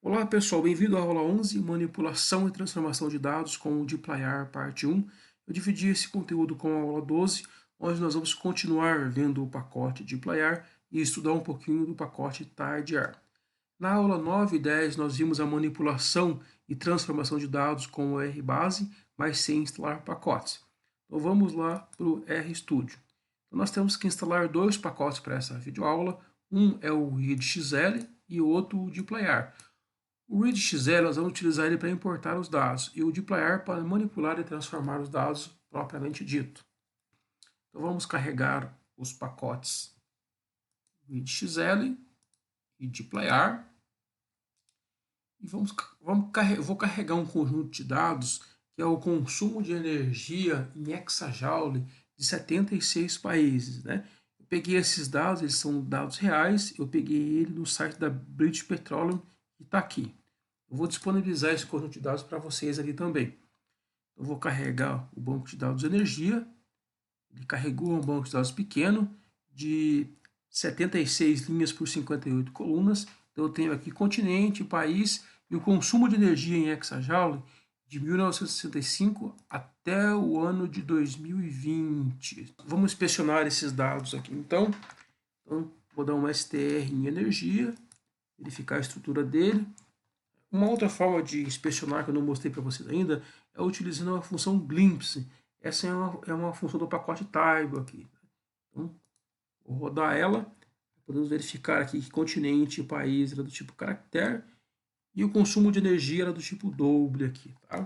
Olá pessoal, bem-vindo à aula 11, manipulação e transformação de dados com o dplyr parte 1. Eu dividi esse conteúdo com a aula 12, onde nós vamos continuar vendo o pacote dplyr e estudar um pouquinho do pacote tidyr. Na aula 9 e 10 nós vimos a manipulação e transformação de dados com o rbase, mas sem instalar pacotes. Então vamos lá para o RStudio. Então, nós temos que instalar dois pacotes para essa videoaula, um é o readxl e o outro o dplyr. O readxl nós vamos utilizar ele para importar os dados e o dplyr para manipular e transformar os dados propriamente dito. Então vamos carregar os pacotes readxl e dplyr e vou carregar um conjunto de dados que é o consumo de energia em exajoule de 76 países, né? Eu peguei esses dados, eles são dados reais, eu peguei ele no site da British Petroleum que está aqui. Eu vou disponibilizar esse conjunto de dados para vocês ali também. Eu vou carregar o banco de dados de energia. Ele carregou um banco de dados pequeno de 76 linhas por 58 colunas. Então eu tenho aqui continente, país e o consumo de energia em exajoule de 1965 até o ano de 2020. Vamos inspecionar esses dados aqui então. Vou dar um str em energia, verificar a estrutura dele. Uma outra forma de inspecionar que eu não mostrei para vocês ainda é utilizando a função glimpse. Essa é uma função do pacote table aqui. Então, vou rodar ela. Podemos verificar aqui que continente e país era do tipo caractere e o consumo de energia era do tipo double aqui. Tá?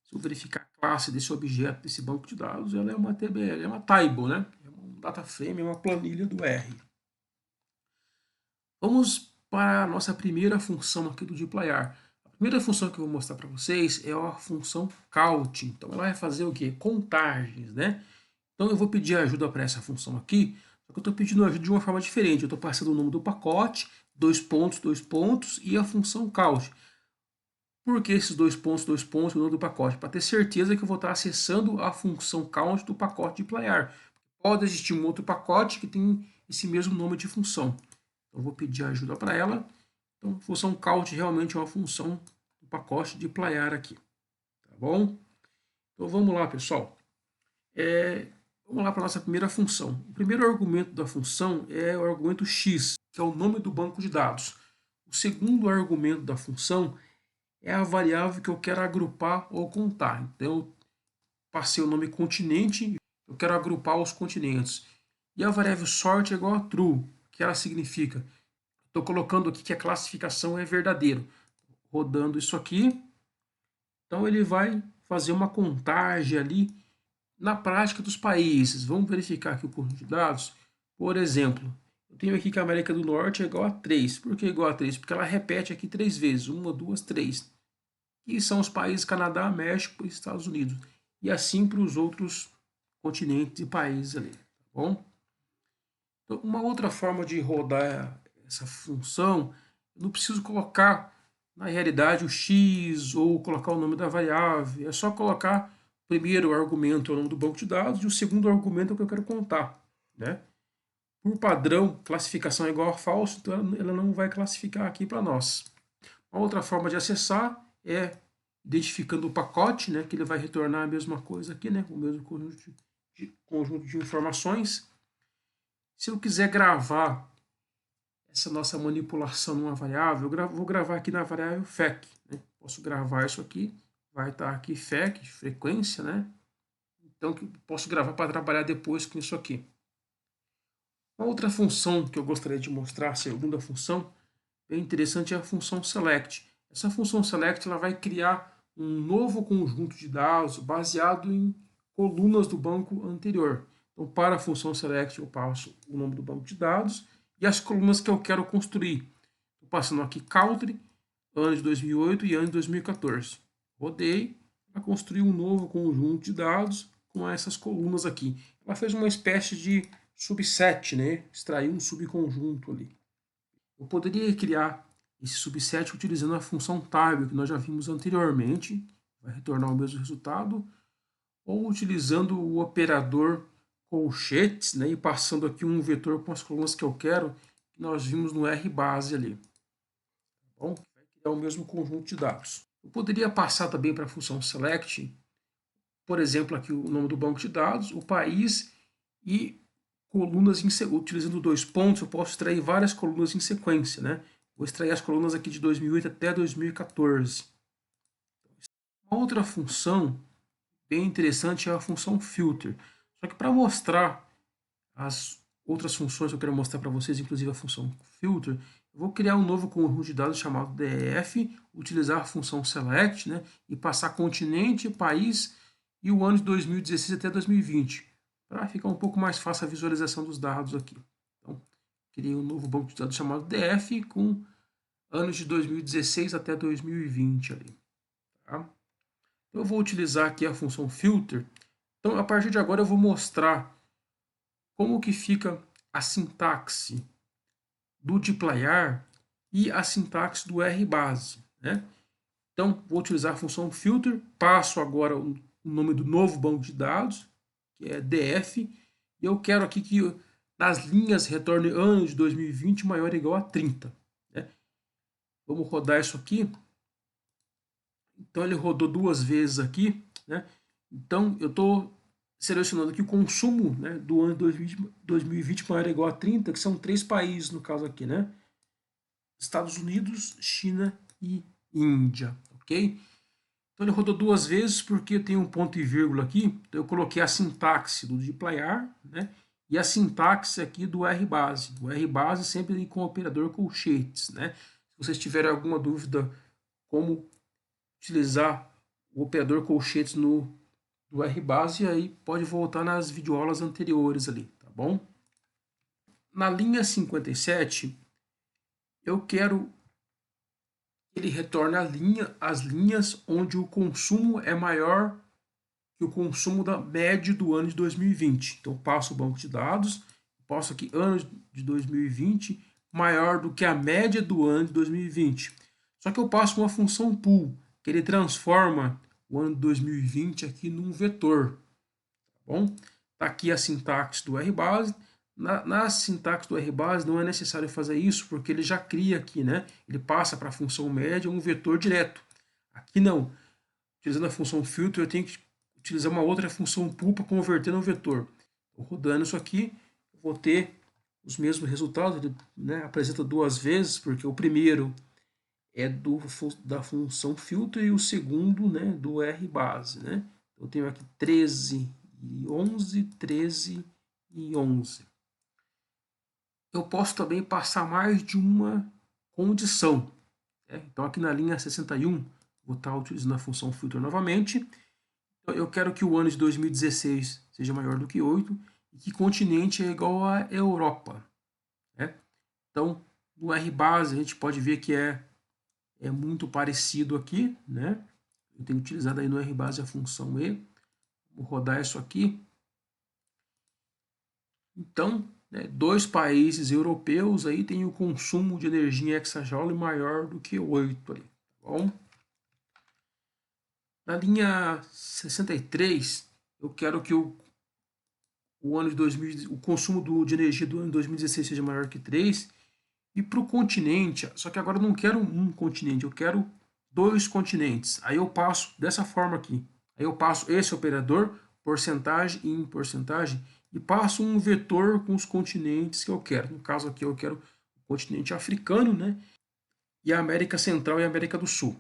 Se eu verificar a classe desse objeto, desse banco de dados, ela é uma TBL, é uma table, né? É um data frame, é uma planilha do R. Vamos para a nossa primeira função aqui do dplyr. A primeira função que eu vou mostrar para vocês é a função count. Então ela vai fazer o quê? Contagens, né? Então eu vou pedir ajuda para essa função aqui, só que eu estou pedindo ajuda de uma forma diferente. Eu estou passando o nome do pacote, dois pontos, e a função count. Por que esses dois pontos, e o nome do pacote? Para ter certeza que eu vou estar acessando a função count do pacote dplyr. Pode existir um outro pacote que tem esse mesmo nome de função. Eu vou pedir ajuda para ela. Então, a função count realmente é uma função do pacote dplyr aqui. Tá bom? Então, vamos lá, pessoal. Vamos lá para a nossa primeira função. O primeiro argumento da função é o argumento x, que é o nome do banco de dados. O segundo argumento da função é a variável que eu quero agrupar ou contar. Então, eu passei o nome continente, eu quero agrupar os continentes. E a variável sort é igual a true, que ela significa. Estou colocando aqui que a classificação é verdadeiro. Rodando isso aqui. Então ele vai fazer uma contagem ali na prática dos países. Vamos verificar aqui o conjunto de dados. Por exemplo, eu tenho aqui que a América do Norte é igual a 3. Por que igual a 3? Porque ela repete aqui 3 vezes. 1, 2, 3. E são os países Canadá, México e Estados Unidos. E assim para os outros continentes e países ali. Tá bom? Então, uma outra forma de rodar essa função, eu não preciso colocar na realidade o x ou colocar o nome da variável, é só colocar primeiro o argumento é o nome do banco de dados e o segundo argumento é o que eu quero contar. Né? Por padrão, classificação é igual a falso, então ela não vai classificar aqui para nós. Uma outra forma de acessar é identificando o pacote, né, que ele vai retornar a mesma coisa aqui, né, o mesmo conjunto de informações. Se eu quiser gravar essa nossa manipulação numa variável, eu vou gravar aqui na variável FEC. Né? Posso gravar isso aqui, vai estar aqui FEC, frequência, né? Então posso gravar para trabalhar depois com isso aqui. Uma outra função que eu gostaria de mostrar, a segunda função, bem interessante, é a função select. Essa função select ela vai criar um novo conjunto de dados baseado em colunas do banco anterior. Então, para a função select, eu passo o nome do banco de dados e as colunas que eu quero construir. Estou passando aqui country, ano de 2008 e ano de 2014. Rodei para construir um novo conjunto de dados com essas colunas aqui. Ela fez uma espécie de subset, né? Extraiu um subconjunto ali. Eu poderia criar esse subset utilizando a função table que nós já vimos anteriormente, vai retornar o mesmo resultado, ou utilizando o operador colchetes, né, e passando aqui um vetor com as colunas que eu quero, que nós vimos no rbase ali. Tá bom? Vai é o mesmo conjunto de dados. Eu poderia passar também para a função select, por exemplo, aqui o nome do banco de dados, o país e colunas, utilizando 2 pontos, eu posso extrair várias colunas em sequência, né? Vou extrair as colunas aqui de 2008 até 2014. Uma outra função bem interessante é a função filter. Só que para mostrar as outras funções que eu quero mostrar para vocês, inclusive a função filter, eu vou criar um novo conjunto de dados chamado DF, utilizar a função select, né, e passar continente, país e o ano de 2016 até 2020, para ficar um pouco mais fácil a visualização dos dados aqui. Então, criei um novo banco de dados chamado DF com anos de 2016 até 2020 ali. Tá? Eu vou utilizar aqui a função filter. Então, a partir de agora eu vou mostrar como que fica a sintaxe do dplyr e a sintaxe do rbase, né? Então, vou utilizar a função filter, passo agora o nome do novo banco de dados, que é df, e eu quero aqui que nas linhas retorne ano de 2020 maior ou igual a 30. Né? Vamos rodar isso aqui. Então, ele rodou 2 vezes aqui, né? Então, eu estou selecionando aqui o consumo, né, do ano 2020 maior ou igual a 30, que são 3 países no caso aqui, né? Estados Unidos, China e Índia, ok? Então ele rodou 2 vezes porque tem um ponto e vírgula aqui, então eu coloquei a sintaxe do dplyr, né? E a sintaxe aqui do rbase. O rbase sempre com o operador colchetes, né? Se vocês tiverem alguma dúvida como utilizar o operador colchetes do rbase, aí pode voltar nas videoaulas anteriores ali, tá bom? Na linha 57, eu quero que ele retorne as linhas onde o consumo é maior que o consumo da média do ano de 2020. Então, passo o banco de dados, posso aqui ano de 2020 maior do que a média do ano de 2020. Só que eu passo uma função pool, que ele transforma o ano de 2020 aqui num vetor. Tá bom? Tá aqui a sintaxe do rbase. Na sintaxe do rbase não é necessário fazer isso, porque ele já cria aqui, né? Ele passa para a função média um vetor direto. Aqui não. Utilizando a função filter, eu tenho que utilizar uma outra função pool para converter no vetor. Rodando isso aqui, eu vou ter os mesmos resultados. Ele, né, apresenta 2 vezes, porque o primeiro é da função filter e o segundo, né, do rbase, né? Eu tenho aqui 13 e 11, 13 e 11. Eu posso também passar mais de uma condição. Né? Então, aqui na linha 61, vou estar utilizando a função filter novamente. Então, eu quero que o ano de 2016 seja maior do que 8 e que continente é igual à Europa. Né? Então, no rbase, a gente pode ver que é muito parecido aqui. Né? Eu tenho utilizado aí no rbase a função e. Vou rodar isso aqui. Então, né, 2 países europeus aí têm o consumo de energia em hexajoule maior do que 8 ali, tá bom? Na linha 63, eu quero que o ano de 2000, o consumo de energia do ano de 2016 seja maior que 3. E para o continente, só que agora eu não quero um continente, eu quero 2 continentes. Aí eu passo dessa forma aqui. Aí eu passo esse operador, porcentagem em porcentagem, e passo um vetor com os continentes que eu quero. No caso aqui eu quero o continente africano, né? E a América Central e a América do Sul.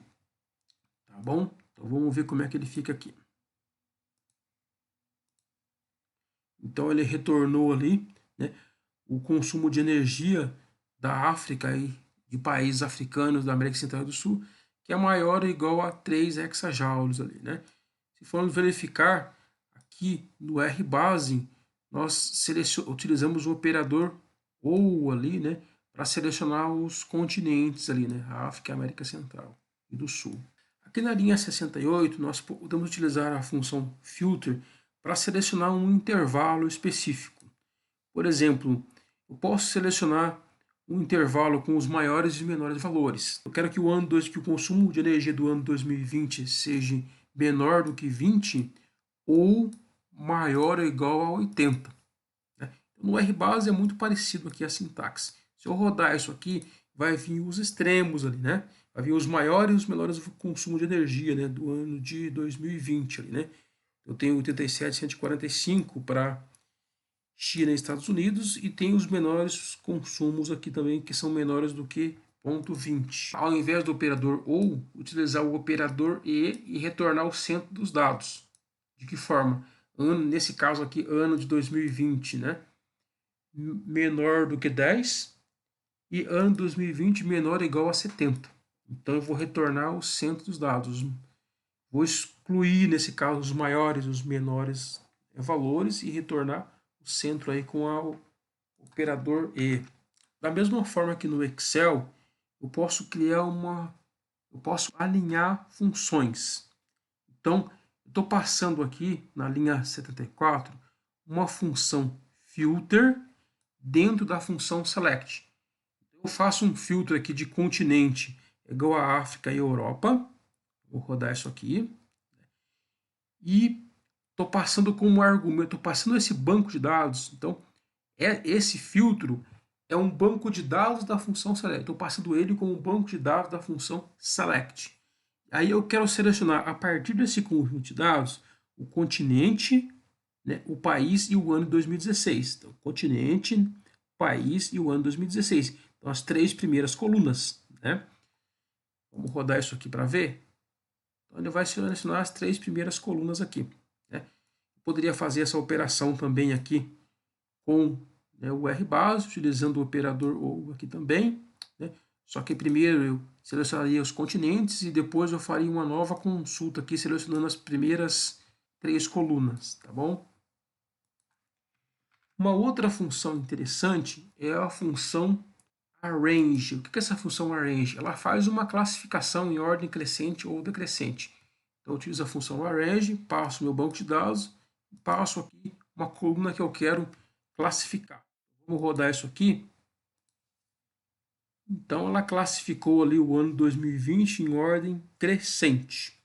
Tá bom? Então vamos ver como é que ele fica aqui. Então ele retornou ali, né, o consumo de energia da África e de países africanos da América Central e do Sul, que é maior ou igual a 3 hexajoules ali, né? Se formos verificar aqui no rbase, nós utilizamos o operador ou ali, né, para selecionar os continentes ali, né, a África, a América Central e do Sul. Aqui na linha 68, nós podemos utilizar a função filter para selecionar um intervalo específico. Por exemplo, eu posso selecionar um intervalo com os maiores e menores valores. Eu quero que que o consumo de energia do ano 2020 seja menor do que 20 ou maior ou igual a 80. Né? No rbase é muito parecido aqui a sintaxe. Se eu rodar isso aqui, vai vir os extremos ali, né? Havia os maiores e os menores consumo de energia, né, do ano de 2020 ali, né? Eu tenho 87,145 para China e Estados Unidos e tem os menores consumos aqui também, que são menores do que 0,20. Ao invés do operador OU, utilizar o operador e retornar o centro dos dados. De que forma? Nesse caso aqui, ano de 2020, né? Menor do que 10 e ano de 2020 menor ou igual a 70. Então eu vou retornar o centro dos dados. Vou excluir, nesse caso, os maiores e os menores valores e retornar o centro aí com o operador E. Da mesma forma que no Excel, eu posso eu posso alinhar funções. Então, eu estou passando aqui na linha 74 uma função filter dentro da função select. Eu faço um filtro aqui de continente igual a África e Europa. Vou rodar isso aqui. E estou passando como argumento, estou passando esse banco de dados. Então, esse filtro é um banco de dados da função select. Estou passando ele como um banco de dados da função select. Aí eu quero selecionar, a partir desse conjunto de dados, o continente, né, o país e o ano de 2016. Então, continente, país e o ano de 2016. Então, as três primeiras colunas. Né? Vamos rodar isso aqui para ver. Então, ele vai selecionar as três primeiras colunas aqui. Né? Poderia fazer essa operação também aqui com, né, o RBase, utilizando o operador OU aqui também. Né? Só que primeiro eu selecionaria os continentes e depois eu faria uma nova consulta aqui, selecionando as primeiras três colunas, tá bom? Uma outra função interessante é a função arrange. O que é essa função arrange? Ela faz uma classificação em ordem crescente ou decrescente. Então eu utilizo a função arrange, passo meu banco de dados, passo aqui uma coluna que eu quero classificar. Vamos rodar isso aqui. Então ela classificou ali o ano 2020 em ordem crescente.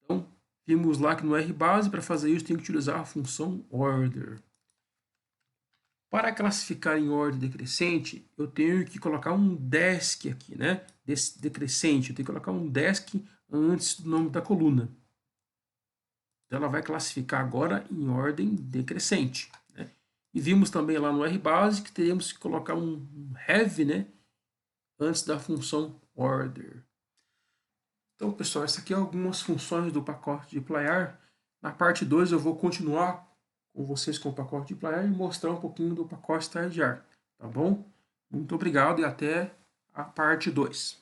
Então vimos lá que no RBase, para fazer isso, tem que utilizar a função order. Para classificar em ordem decrescente, eu tenho que colocar um desk aqui, né? Decrescente, eu tenho que colocar um desk antes do nome da coluna. Então ela vai classificar agora em ordem decrescente. Né? E vimos também lá no RBase que teríamos que colocar um have, né? Antes da função order. Então, pessoal, essas aqui são algumas funções do pacote de Playar. Na parte 2 eu vou continuar com vocês com o pacote de Playar e mostrar um pouquinho do pacote Tidyar, tá bom? Muito obrigado e até a parte 2.